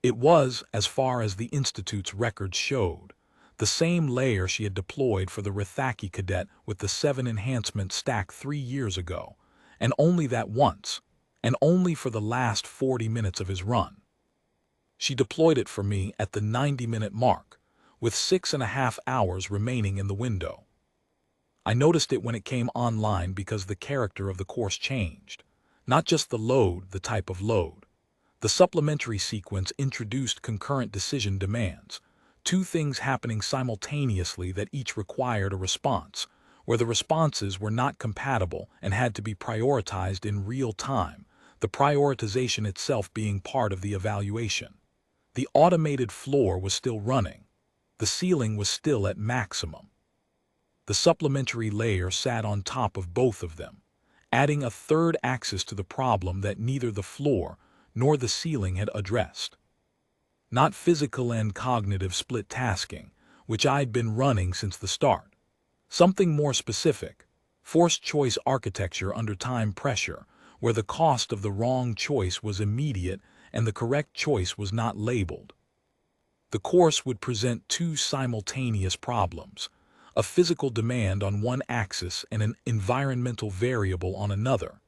It was, as far as the Institute's records showed, the same layer she had deployed for the Rithaki cadet with the 7 enhancement stack 3 years ago, and only that once, and only for the last 40 minutes of his run. She deployed it for me at the 90-minute mark, with 6.5 hours remaining in the window. I noticed it when it came online because the character of the course changed. Not just the load, the type of load. The supplementary sequence introduced concurrent decision demands, 2 things happening simultaneously that each required a response, where the responses were not compatible and had to be prioritized in real time, the prioritization itself being part of the evaluation. The automated floor was still running. The ceiling was still at maximum. The supplementary layer sat on top of both of them, adding a third axis to the problem that neither the floor nor the ceiling had addressed. Not physical and cognitive split tasking, which I'd been running since the start. Something more specific, forced choice architecture under time pressure, where the cost of the wrong choice was immediate and the correct choice was not labeled. The course would present 2 simultaneous problems, a physical demand on one axis and an environmental variable on another,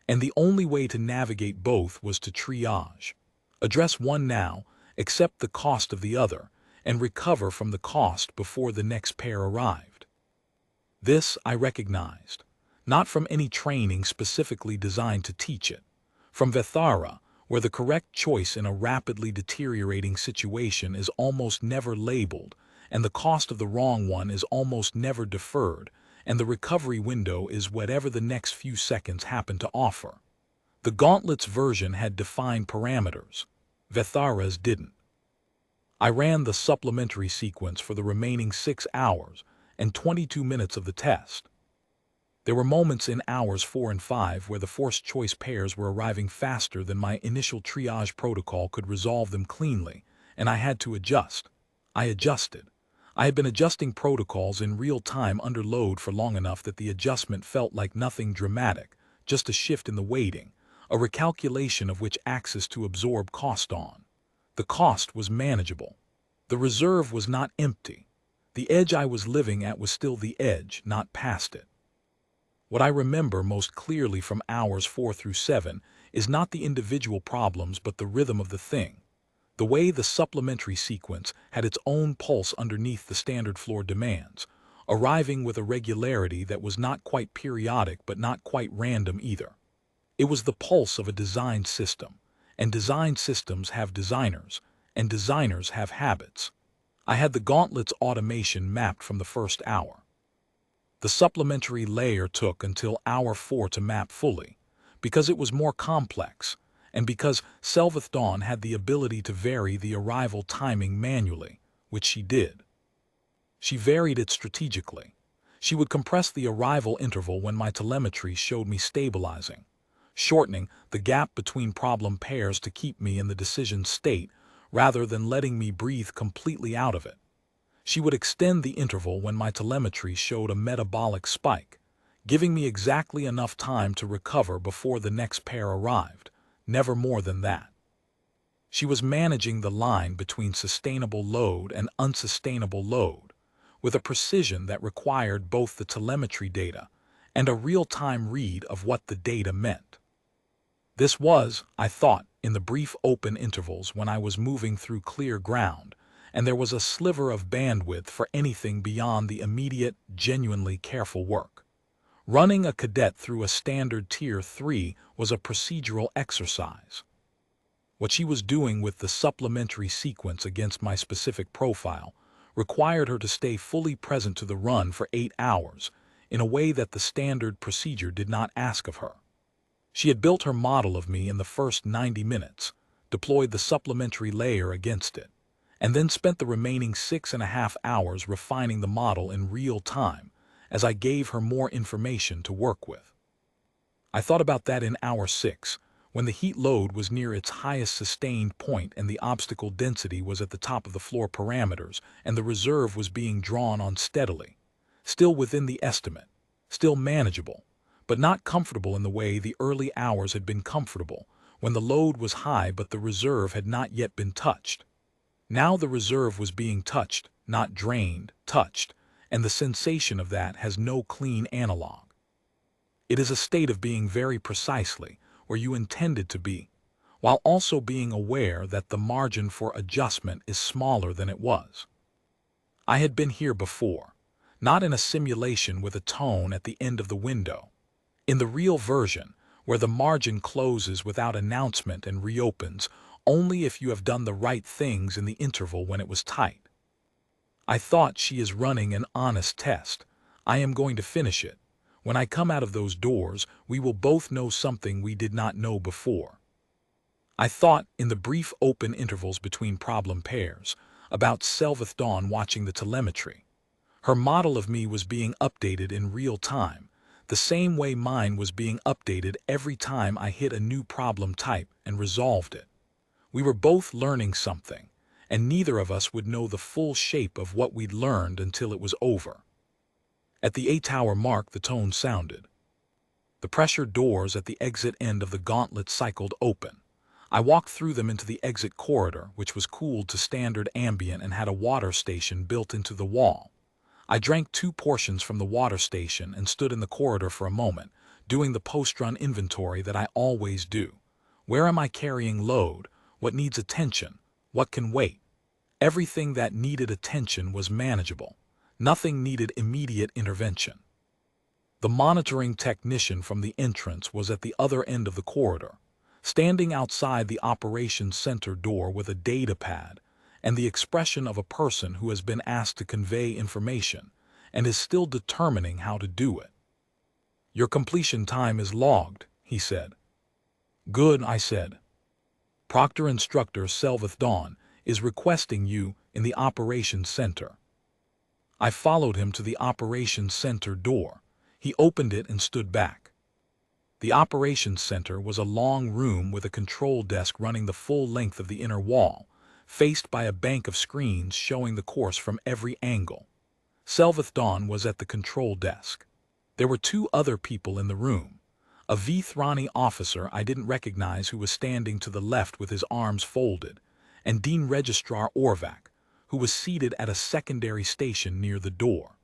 and the only way to navigate both was to triage, address one now, accept the cost of the other, and recover from the cost before the next pair arrived. This I recognized, not from any training specifically designed to teach it, from Vethara, where the correct choice in a rapidly deteriorating situation is almost never labeled, and the cost of the wrong one is almost never deferred, and the recovery window is whatever the next few seconds happen to offer. The Gauntlet's version had defined parameters. Vethara's didn't. I ran the supplementary sequence for the remaining 6 hours and 22 minutes of the test. There were moments in hours 4 and 5 where the forced choice pairs were arriving faster than my initial triage protocol could resolve them cleanly, and I had to adjust. I adjusted. I had been adjusting protocols in real time under load for long enough that the adjustment felt like nothing dramatic, just a shift in the weighting, a recalculation of which axis to absorb cost on. The cost was manageable. The reserve was not empty. The edge I was living at was still the edge, not past it. What I remember most clearly from hours 4 through 7 is not the individual problems but the rhythm of the thing. The way the supplementary sequence had its own pulse underneath the standard floor demands, arriving with a regularity that was not quite periodic but not quite random either. It was the pulse of a designed system, and designed systems have designers, and designers have habits. I had the Gauntlet's automation mapped from the first hour. The supplementary layer took until hour 4 to map fully, because it was more complex, and because Selveth Dawn had the ability to vary the arrival timing manually, which she did. She varied it strategically. She would compress the arrival interval when my telemetry showed me stabilizing, shortening the gap between problem pairs to keep me in the decision state rather than letting me breathe completely out of it. She would extend the interval when my telemetry showed a metabolic spike, giving me exactly enough time to recover before the next pair arrived, never more than that. She was managing the line between sustainable load and unsustainable load, with a precision that required both the telemetry data and a real-time read of what the data meant. This was, I thought, in the brief open intervals when I was moving through clear ground, and there was a sliver of bandwidth for anything beyond the immediate, genuinely careful work. Running a cadet through a standard Tier 3 was a procedural exercise. What she was doing with the supplementary sequence against my specific profile required her to stay fully present to the run for 8 hours, in a way that the standard procedure did not ask of her. She had built her model of me in the first 90 minutes, deployed the supplementary layer against it, and then spent the remaining 6.5 hours refining the model in real time, as I gave her more information to work with. I thought about that in hour 6, when the heat load was near its highest sustained point and the obstacle density was at the top of the floor parameters and the reserve was being drawn on steadily. Still within the estimate, still manageable, but not comfortable in the way the early hours had been comfortable, when the load was high but the reserve had not yet been touched. Now the reserve was being touched, not drained, touched, and the sensation of that has no clean analog. It is a state of being very precisely where you intended to be, while also being aware that the margin for adjustment is smaller than it was. I had been here before, not in a simulation with a tone at the end of the window. In the real version, where the margin closes without announcement and reopens only if you have done the right things in the interval when it was tight. I thought, she is running an honest test. I am going to finish it. When I come out of those doors, we will both know something we did not know before. I thought, in the brief open intervals between problem pairs, about Selveth Dawn watching the telemetry. Her model of me was being updated in real time, the same way mine was being updated every time I hit a new problem type and resolved it. We were both learning something, and neither of us would know the full shape of what we'd learned until it was over. At the 8-hour mark, the tone sounded. The pressure doors at the exit end of the gauntlet cycled open. I walked through them into the exit corridor, which was cooled to standard ambient and had a water station built into the wall. I drank 2 portions from the water station and stood in the corridor for a moment, doing the post-run inventory that I always do. Where am I carrying load? What needs attention? What can wait? Everything that needed attention was manageable. Nothing needed immediate intervention. The monitoring technician from the entrance was at the other end of the corridor, standing outside the operations center door with a data pad and the expression of a person who has been asked to convey information and is still determining how to do it. "Your completion time is logged," he said. "Good," I said. "Proctor Instructor Selveth Dawn is requesting you in the operations center." I followed him to the operations center door. He opened it and stood back. The operations center was a long room with a control desk running the full length of the inner wall, faced by a bank of screens showing the course from every angle. Selveth Dawn was at the control desk. There were 2 other people in the room. A Vithrani officer I didn't recognize who was standing to the left with his arms folded, and Dean Registrar Orvac, who was seated at a secondary station near the door.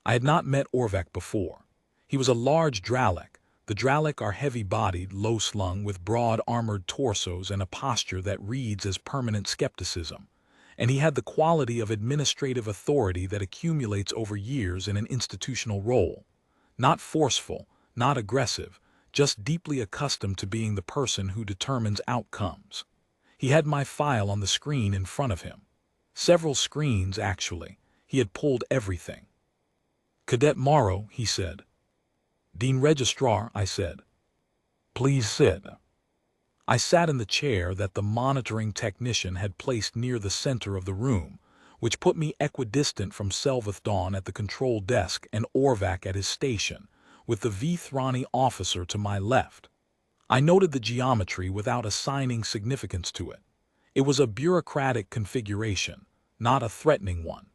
I had not met Orvac before. He was a large Dralic. The Dralic are heavy-bodied, low-slung, with broad armored torsos and a posture that reads as permanent skepticism, and he had the quality of administrative authority that accumulates over years in an institutional role. Not forceful, not aggressive, just deeply accustomed to being the person who determines outcomes. He had my file on the screen in front of him. Several screens, actually. He had pulled everything. "Cadet Morrow," he said. "Dean Registrar," I said. "Please sit." I sat in the chair that the monitoring technician had placed near the center of the room, which put me equidistant from Selveth Dawn at the control desk and Orvac at his station, with the Vithrani officer to my left. I noted the geometry without assigning significance to it. It was a bureaucratic configuration, not a threatening one.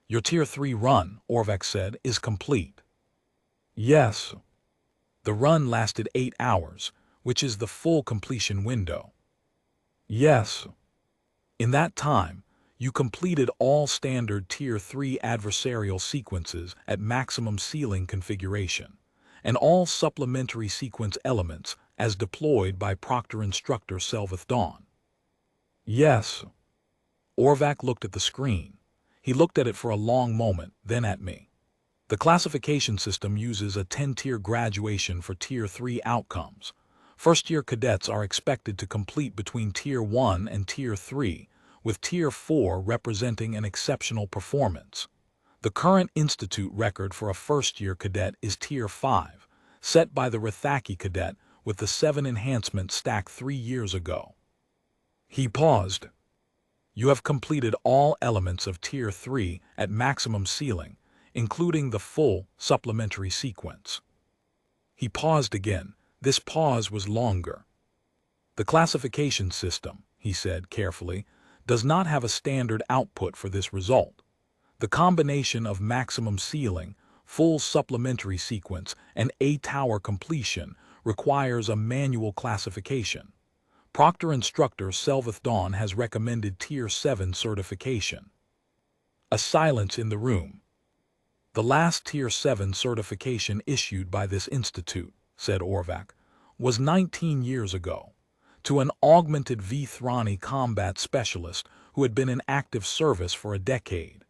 "Your Tier 3 run," Orvac said, "is complete." "Yes." "The run lasted 8 hours, which is the full completion window." "Yes." "In that time, you completed all standard Tier 3 adversarial sequences at maximum ceiling configuration, and all supplementary sequence elements as deployed by Proctor Instructor Selveth Dawn." "Yes." Orvac looked at the screen. He looked at it for a long moment, then at me. "The classification system uses a 10-tier graduation for Tier 3 outcomes. First-year cadets are expected to complete between Tier 1 and Tier 3, with Tier 4 representing an exceptional performance. The current Institute record for a first-year cadet is Tier 5, set by the Rathaki cadet with the 7 enhancement stacked 3 years ago." He paused. "You have completed all elements of Tier 3 at maximum ceiling, including the full supplementary sequence. He paused again. This pause was longer. The classification system, he said carefully, does not have a standard output for this result. The combination of maximum ceiling, full supplementary sequence, and A-tower completion requires a manual classification. Proctor instructor Selveth Dawn has recommended Tier 7 certification. A silence in the room. The last Tier 7 certification issued by this institute, said Orvac, was 19 years ago, to an augmented V-Thrani combat specialist who had been in active service for a decade.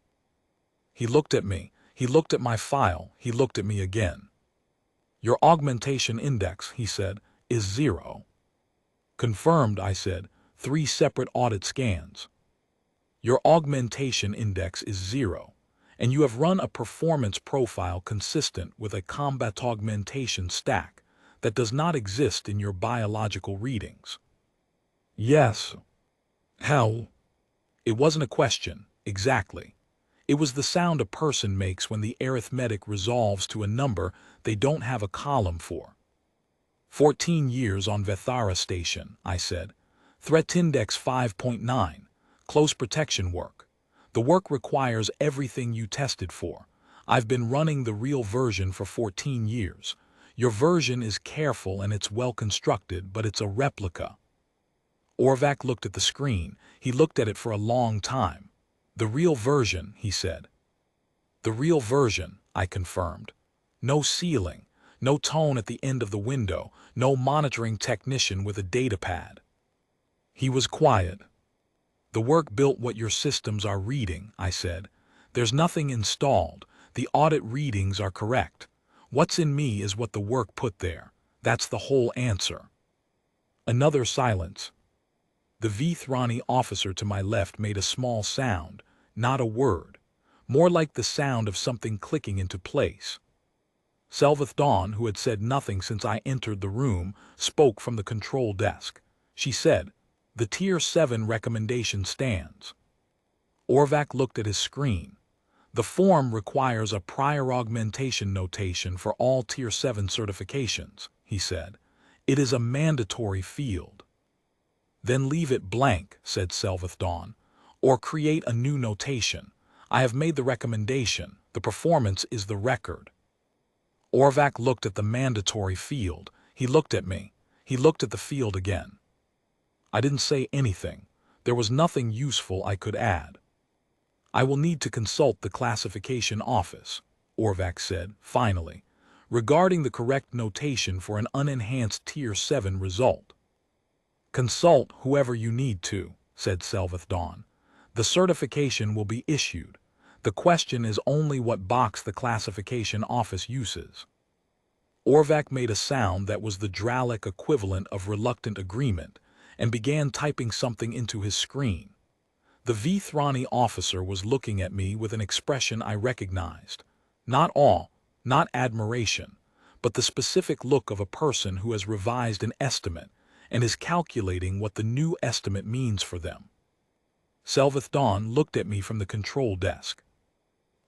He looked at me, he looked at my file, he looked at me again. Your augmentation index, he said, is 0. Confirmed, I said, 3 separate audit scans. Your augmentation index is 0, and you have run a performance profile consistent with a combat augmentation stack that does not exist in your biological readings. Yes. How? It wasn't a question, exactly. It was the sound a person makes when the arithmetic resolves to a number they don't have a column for. 14 years on Vethara Station, I said. Threat Index 5.9. Close protection work. The work requires everything you tested for. I've been running the real version for 14 years. Your version is careful and it's well constructed, but it's a replica. Orvac looked at the screen. He looked at it for a long time. The real version, he said. The real version, I confirmed. No ceiling, no tone at the end of the window, no monitoring technician with a datapad. He was quiet. The work built what your systems are reading, I said. There's nothing installed. The audit readings are correct. What's in me is what the work put there. That's the whole answer. Another silence. The V-Thrani officer to my left made a small sound, not a word, more like the sound of something clicking into place. Selveth Dawn, who had said nothing since I entered the room, spoke from the control desk. She said, "The Tier 7 recommendation stands." Orvac looked at his screen. The form requires a prior augmentation notation for all Tier 7 certifications, he said. It is a mandatory field. Then leave it blank, said Selveth Dawn, or create a new notation. I have made the recommendation. The performance is the record. Orvac looked at the mandatory field. He looked at me. He looked at the field again. I didn't say anything. There was nothing useful I could add. I will need to consult the classification office, Orvac said, finally, regarding the correct notation for an unenhanced Tier 7 result. Consult whoever you need to, said Selveth Dawn. The certification will be issued. The question is only what box the classification office uses. Orvac made a sound that was the Dralic equivalent of reluctant agreement and began typing something into his screen. The V-Thrani officer was looking at me with an expression I recognized. Not awe, not admiration, but the specific look of a person who has revised an estimate and is calculating what the new estimate means for them. Selveth Dawn looked at me from the control desk.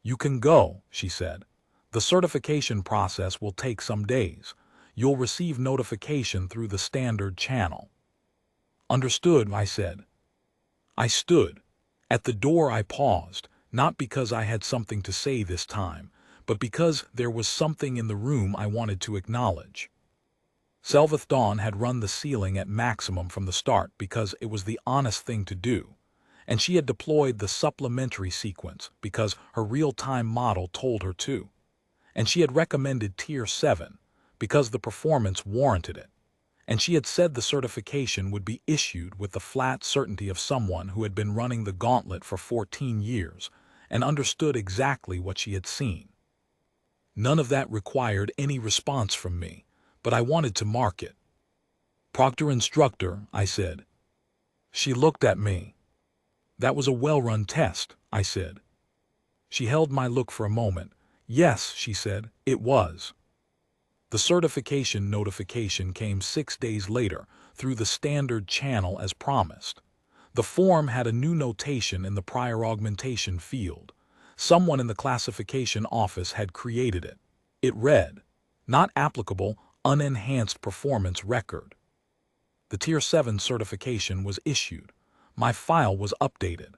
You can go, she said. The certification process will take some days. You'll receive notification through the standard channel. Understood, I said. I stood. At the door I paused, not because I had something to say this time, but because there was something in the room I wanted to acknowledge. Selveth Dawn had run the ceiling at maximum from the start because it was the honest thing to do, and she had deployed the supplementary sequence because her real-time model told her to, and she had recommended Tier 7 because the performance warranted it, and she had said the certification would be issued with the flat certainty of someone who had been running the gauntlet for 14 years and understood exactly what she had seen. None of that required any response from me, but I wanted to mark it. Proctor instructor, I said. She looked at me. That was a well-run test, I said. She held my look for a moment. Yes, she said, it was. The certification notification came 6 days later through the standard channel as promised. The form had a new notation in the prior augmentation field. Someone in the classification office had created it. It read, "Not applicable, unenhanced performance record." The Tier 7 certification was issued. My file was updated.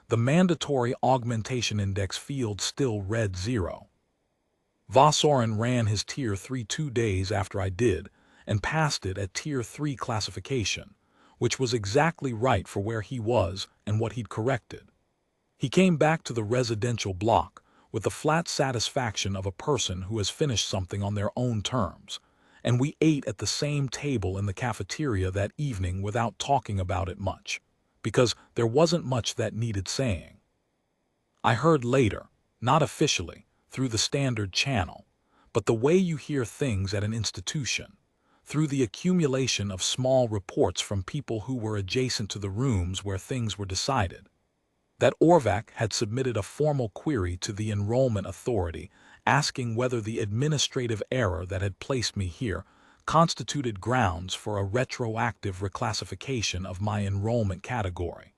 The mandatory augmentation index field still read 0. Vossorin ran his Tier 3 2 days after I did and passed it at Tier 3 classification, which was exactly right for where he was and what he'd corrected. He came back to the residential block with the flat satisfaction of a person who has finished something on their own terms, and we ate at the same table in the cafeteria that evening without talking about it much, because there wasn't much that needed saying. I heard later, not officially, through the standard channel, but the way you hear things at an institution, through the accumulation of small reports from people who were adjacent to the rooms where things were decided, that Orvac had submitted a formal query to the enrollment authority asking whether the administrative error that had placed me here constituted grounds for a retroactive reclassification of my enrollment category.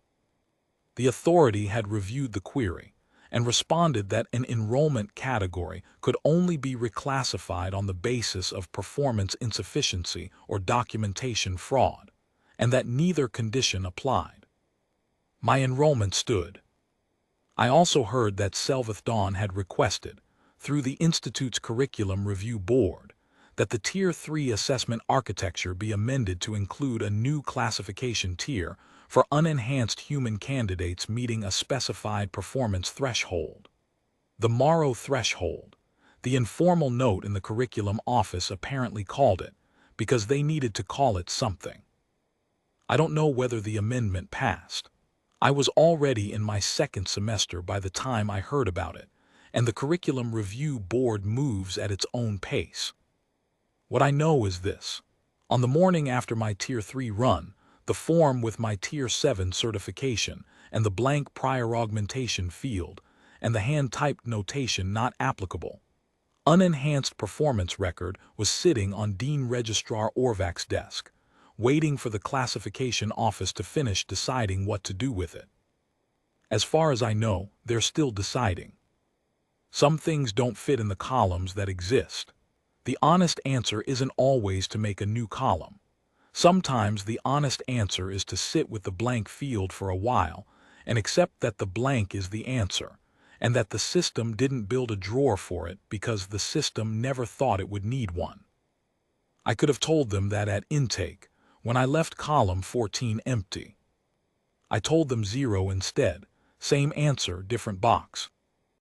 The authority had reviewed the query and responded that an enrollment category could only be reclassified on the basis of performance insufficiency or documentation fraud, and that neither condition applied. My enrollment stood. I also heard that Selveth Dawn had requested, through the Institute's Curriculum Review Board, that the Tier 3 assessment architecture be amended to include a new classification tier for unenhanced human candidates meeting a specified performance threshold. The Morrow threshold, the informal note in the curriculum office apparently called it, because they needed to call it something. I don't know whether the amendment passed. I was already in my second semester by the time I heard about it, and the Curriculum Review Board moves at its own pace. What I know is this. On the morning after my Tier 3 run, the form with my Tier 7 certification and the blank prior augmentation field and the hand-typed notation not applicable, unenhanced performance record was sitting on Dean Registrar Orvac's desk, waiting for the classification office to finish deciding what to do with it. As far as I know, they're still deciding. Some things don't fit in the columns that exist. The honest answer isn't always to make a new column. Sometimes the honest answer is to sit with the blank field for a while and accept that the blank is the answer, and that the system didn't build a drawer for it because the system never thought it would need one. I could have told them that at intake, when I left column 14 empty. I told them 0 instead, same answer, different box.